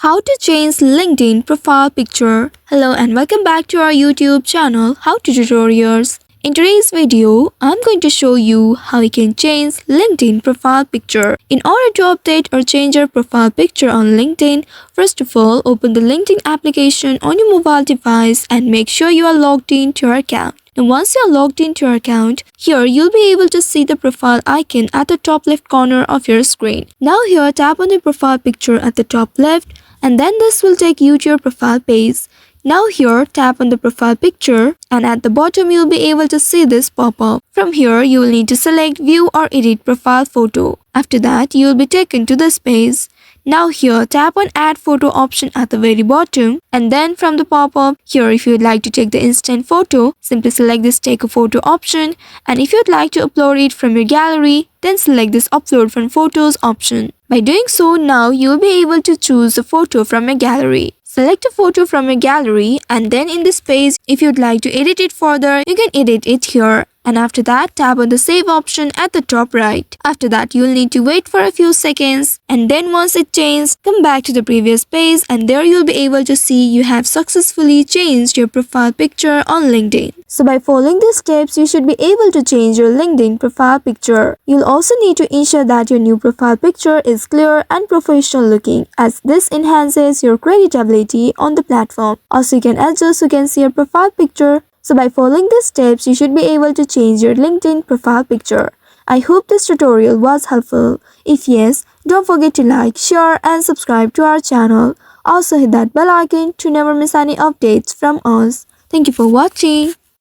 How to change LinkedIn profile picture. Hello and welcome back to our YouTube channel How to Tutorials. In today's video, I'm going to show you how you can change LinkedIn profile picture. In order to update or change your profile picture on LinkedIn, first of all, open the LinkedIn application on your mobile device and make sure you are logged into your account. Now once you are logged into your account, here you'll be able to see the profile icon at the top left corner of your screen. Now here tap on the profile picture at the top left and then this will take you to your profile page. Now here tap on the profile picture and at the bottom you'll be able to see this pop up. From here you will need to select view or edit profile photo. After that you will be taken to this page. Now here tap on add photo option at the very bottom and then from the pop-up here if you would like to take the instant photo simply select this take a photo option, and if you would like to upload it from your gallery then select this upload from photos option. By doing so now you will be able to choose a photo from your gallery. Select a photo from your gallery and then in this page if you would like to edit it further you can edit it here. And after that, tap on the save option at the top right. After that, you'll need to wait for a few seconds and then once it changes, come back to the previous page and there you'll be able to see you have successfully changed your profile picture on LinkedIn. So by following these steps, you should be able to change your LinkedIn profile picture. You'll also need to ensure that your new profile picture is clear and professional looking as this enhances your credibility on the platform. Also, you can adjust you can see your profile picture. So by following these steps, you should be able to change your LinkedIn profile picture. I hope this tutorial was helpful. If yes, don't forget to like, share and subscribe to our channel. Also hit that bell icon to never miss any updates from us. Thank you for watching.